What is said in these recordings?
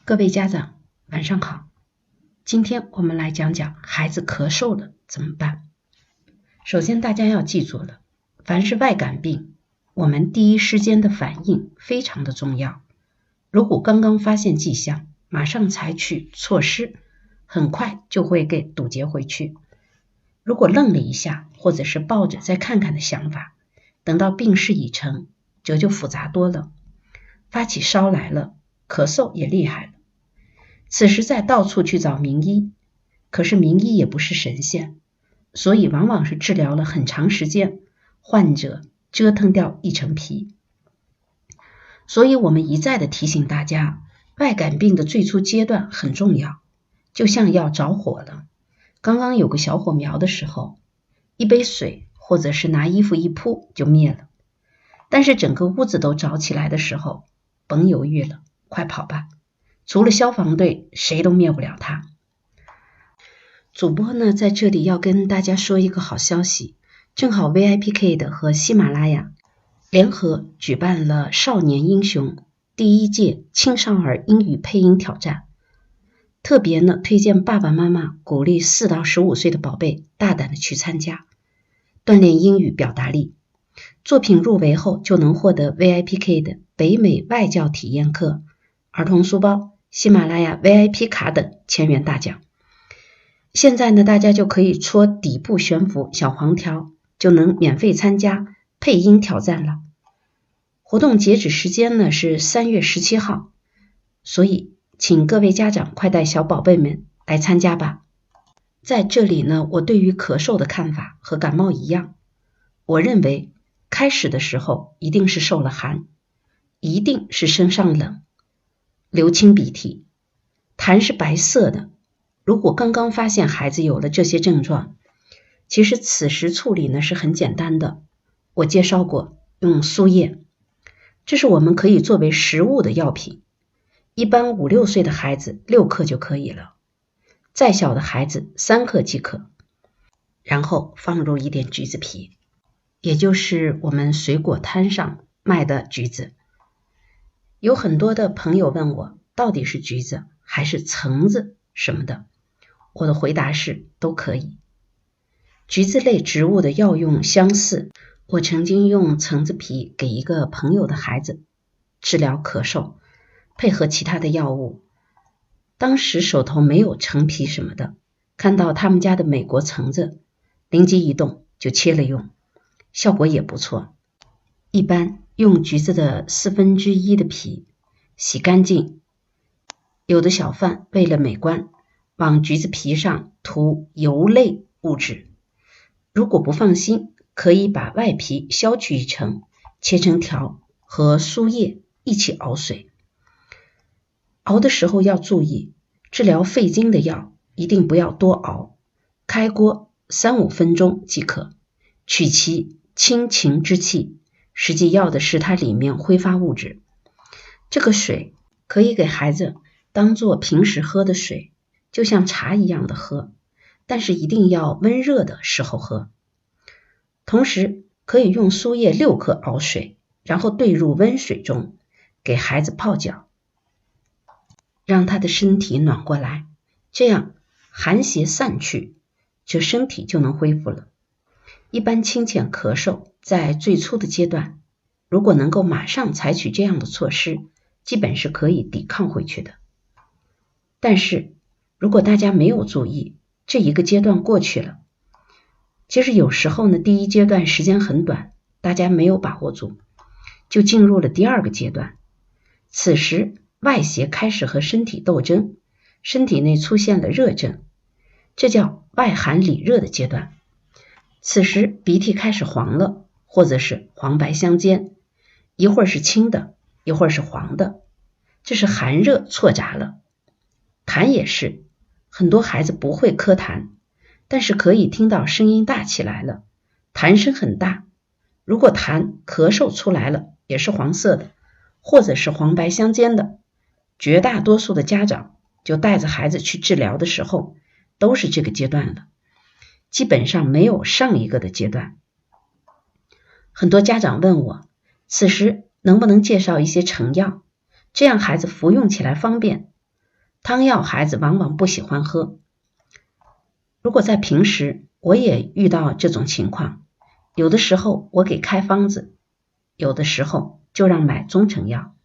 各位家长，晚上好。今天我们来讲讲孩子咳嗽了怎么办。首先大家要记住了，凡是外感病，我们第一时间的反应非常的重要。如果刚刚发现迹象，马上采取措施，很快就会给堵截回去。如果愣了一下，或者是抱着再看看的想法，等到病势已成，就复杂多了。发起烧来了，咳嗽也厉害了。此时再到处去找名医，可是名医也不是神仙，所以往往是治疗了很长时间，患者折腾掉一层皮。所以我们一再的提醒大家，外感病的最初阶段很重要，就像要着火了，刚刚有个小火苗的时候，一杯水或者是拿衣服一铺就灭了。但是整个屋子都着起来的时候，甭犹豫了，快跑吧，除了消防队谁都灭不了它。主播呢在这里要跟大家说一个好消息，正好 VIPKid 和喜马拉雅联合举办了少年英雄第1届青少儿英语配音挑战，特别呢推荐爸爸妈妈鼓励4到15岁的宝贝大胆的去参加，锻炼英语表达力。作品入围后就能获得 VIPKid 北美外教体验课、儿童书包、喜马拉雅 VIP 卡等1000元大奖。现在呢，大家就可以戳底部悬浮小黄条，就能免费参加配音挑战了。活动截止时间呢是3月17号，所以请各位家长快带小宝贝们来参加吧。在这里呢，我对于咳嗽的看法和感冒一样，我认为开始的时候一定是受了寒，一定是身上冷，流清鼻涕，痰是白色的。如果刚刚发现孩子有了这些症状，其实此时处理呢是很简单的，我介绍过用苏叶，这是我们可以作为食物的药品，一般5、6岁的孩子6克就可以了，再小的孩子3克即可，然后放入一点橘子皮，也就是我们水果摊上卖的橘子。有很多的朋友问我，到底是橘子还是橙子什么的，我的回答是都可以。橘子类植物的药用相似，我曾经用橙子皮给一个朋友的孩子治疗咳嗽，配合其他的药物。当时手头没有橙皮什么的，看到他们家的美国橙子，灵机一动就切了用，效果也不错。一般用橘子的1/4的皮，洗干净。有的小贩为了美观，往橘子皮上涂油类物质。如果不放心，可以把外皮削去一层，切成条，和苏叶一起熬水。熬的时候要注意，治疗肺经的药一定不要多熬，开锅3、5分钟即可，取其清情之气，实际要的是它里面挥发物质。这个水可以给孩子当做平时喝的水，就像茶一样的喝，但是一定要温热的时候喝。同时可以用苏叶6克熬水，然后兑入温水中，给孩子泡脚，让他的身体暖过来，这样寒邪散去，这身体就能恢复了。一般清浅咳嗽在最初的阶段，如果能够马上采取这样的措施，基本是可以抵抗回去的。但是如果大家没有注意，这一个阶段过去了，其实有时候呢，第一阶段时间很短，大家没有把握住，就进入了第2个阶段。此时外邪开始和身体斗争，身体内出现了热症，这叫外寒里热的阶段。此时鼻涕开始黄了，或者是黄白相间，一会儿是青的，一会儿是黄的，这是寒热错杂了。痰也是，很多孩子不会咳痰，但是可以听到声音大起来了，痰声很大。如果痰咳嗽出来了，也是黄色的，或者是黄白相间的，绝大多数的家长就带着孩子去治疗的时候，都是这个阶段了，基本上没有上一个的阶段。很多家长问我，此时能不能介绍一些成药，这样孩子服用起来方便？汤药孩子往往不喜欢喝。如果在平时，我也遇到这种情况，有的时候我给开方子，有的时候就让买中成药，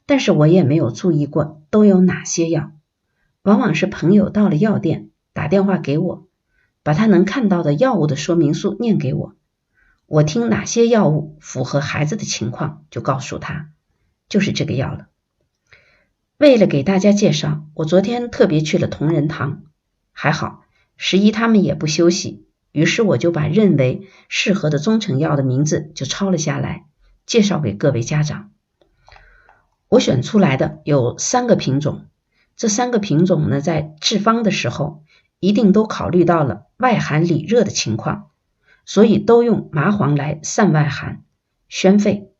但是我也没有注意过都有哪些药，往往是朋友到了药店打电话给我，把他能看到的药物的说明书念给我，我听哪些药物符合孩子的情况就告诉他，就是这个药了。为了给大家介绍，我昨天特别去了同仁堂，还好十一他们也不休息，于是我就把认为适合的中成药的名字就抄了下来，介绍给各位家长。我选出来的有3个品种，这3个品种呢，在制方的时候一定都考虑到了外寒里热的情况，所以都用麻黄来散外寒宣肺，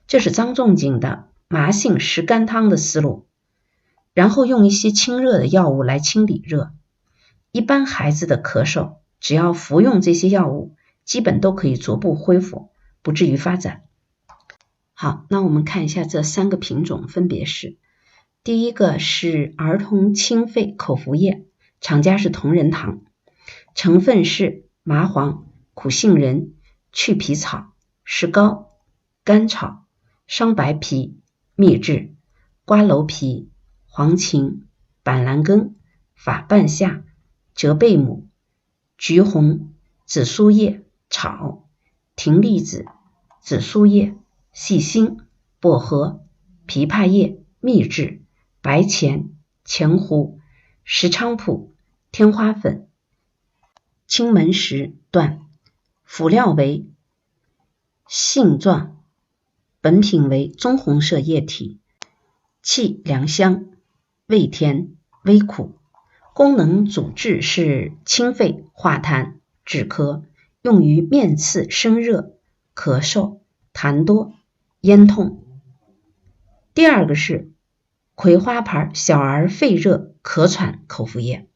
这是张仲景的麻杏石甘汤的思路，然后用一些清热的药物来清里热。一般孩子的咳嗽，只要服用这些药物，基本都可以逐步恢复，不至于发展。好，那我们看一下这3个品种分别是，第一个是儿童清肺口服液，厂家是同仁堂，成分是麻黄、苦杏仁、去皮草、石膏、甘草、伤白皮、秘制、瓜蒌皮、黄芩、板蓝根、法半夏、折贝母、橘红、紫苏叶、草、葶苈子、紫苏叶、细辛、薄荷、枇杷叶、秘制、白钱、前胡、石菖蒲、天花粉、青门石段。辅料为杏状，本品为棕红色液体，气凉香，味甜微苦，功能主治是清肺化痰止咳，用于面刺生热、咳嗽、痰多、咽痛。第二个是葵花牌小儿肺热咳喘口服液，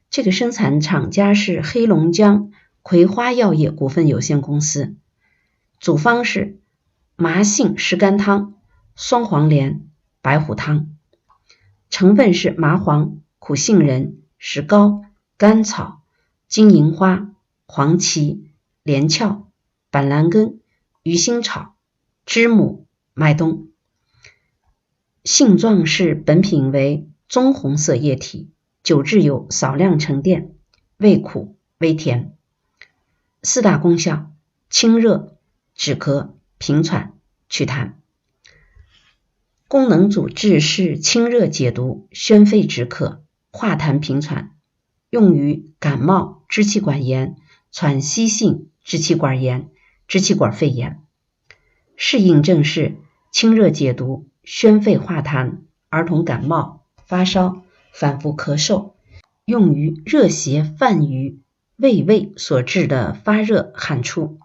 这个生产厂家是黑龙江葵花药业股份有限公司，组方是麻杏石甘汤、双黄连、白虎汤，成分是麻黄、苦杏仁、石膏、甘草、金银花、黄芪、连翘、板蓝根、鱼腥草、知母、麦冬。性状是本品为棕红色液体，酒质有少量沉淀，味苦微甜。4大功效：清热、止咳、平喘、祛痰。功能主治是清热解毒、宣肺止咳、化痰平喘，用于感冒、支气管炎、喘息性支气管炎、支气管肺炎。适应症是清热解毒、宣肺化痰，儿童感冒、发烧、反复咳嗽，用于热邪犯于胃所致的发热汗出、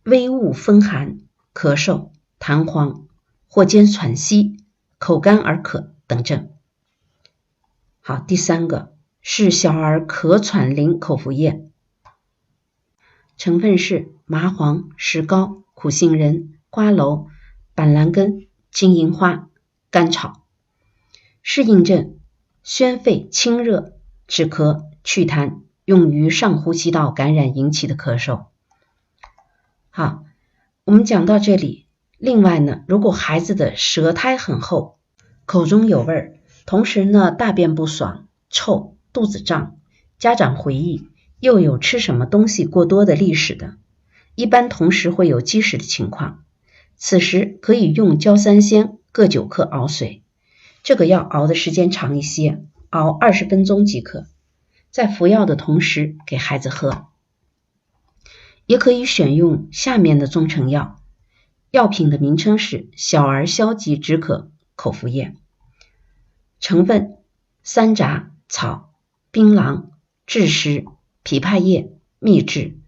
微物风寒、咳嗽、痰黄或兼喘息、口干而渴等症。好，第3个是小儿咳喘灵口服液，成分是麻黄、石膏、苦杏仁、瓜蒌、板蓝根、金银花、甘草。适应症宣肺清热、止咳、祛痰，用于上呼吸道感染引起的咳嗽。好，我们讲到这里。另外呢，如果孩子的舌苔很厚，口中有味，同时呢大便不爽、臭、肚子胀，家长回忆又有吃什么东西过多的历史的，一般同时会有积食的情况，此时可以用焦三仙各9克熬水，这个要熬的时间长一些，熬20分钟即可，在服药的同时给孩子喝。也可以选用下面的中成药，药品的名称是小儿消积止咳口服液，成分山楂、草、槟榔、枳实、枇杷叶、秘制、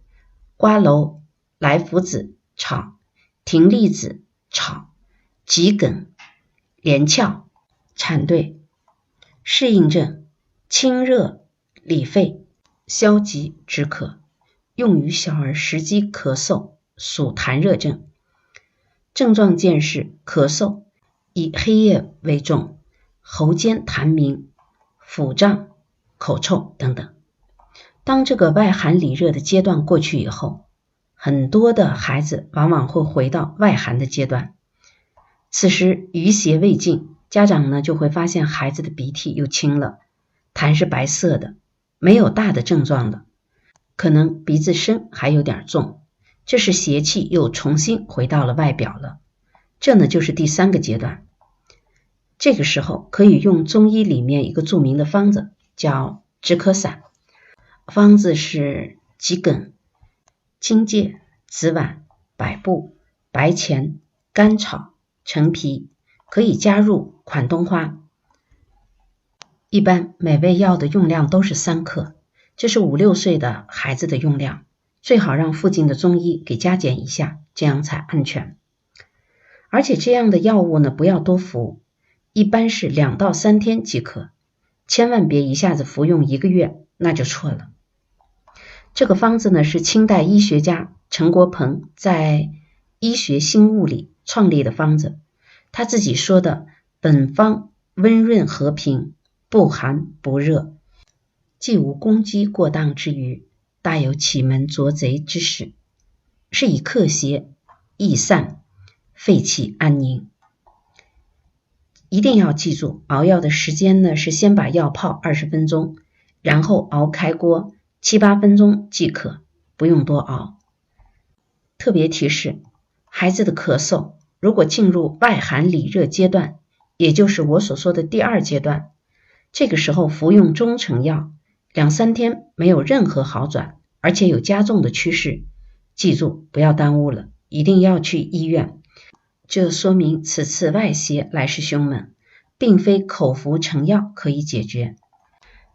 瓜蒌、莱菔子、草、葶苈子、草、桔梗、连翘、蝉蜕。适应症清热理肺、消积止咳，用于小儿食积咳嗽属痰热症。症状见是咳嗽，以黑夜为重，喉间痰鸣、腹胀、口臭等等。当这个外寒里热的阶段过去以后，很多的孩子往往会回到外寒的阶段。此时余邪未尽，家长呢就会发现孩子的鼻涕又清了，痰是白色的，没有大的症状的，可能鼻子深还有点重，这是邪气又重新回到了外表了。这呢就是第3个阶段。这个时候可以用中医里面一个著名的方子叫止咳散，方子是桔梗、荆芥、紫菀、百部、白钱、甘草、陈皮，可以加入款冬花。一般每味药的用量都是3克，这是5、6岁的孩子的用量，最好让附近的中医给加减一下，这样才安全。而且这样的药物呢，不要多服，一般是2到3天即可，千万别一下子服用1个月，那就错了。这个方子呢，是清代医学家陈国鹏在《医学新物》里创立的方子，他自己说的本方温润和平，不寒不热，既无攻击过当之余，大有启门捉贼之势，是以克邪益散，肺气安宁。一定要记住，熬药的时间呢是先把药泡20分钟，然后熬开锅7、8分钟即可，不用多熬。特别提示，孩子的咳嗽如果进入外寒里热阶段，也就是我所说的第2阶段，这个时候服用中成药2、3天没有任何好转，而且有加重的趋势，记住不要耽误了，一定要去医院。这说明此次外邪来势凶猛，并非口服成药可以解决，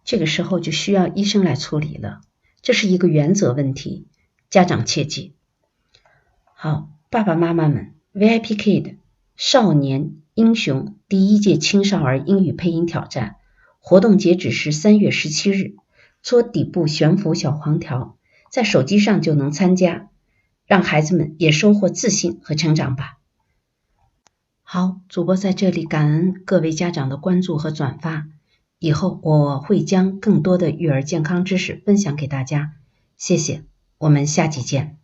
这个时候就需要医生来处理了，这是一个原则问题，家长切记。好，爸爸妈妈们， VIP Kid 少年英雄第1届青少儿英语配音挑战活动截止是3月17日，搓底部悬浮小黄条，在手机上就能参加，让孩子们也收获自信和成长吧。好，主播在这里感恩各位家长的关注和转发，以后我会将更多的育儿健康知识分享给大家，谢谢，我们下期见。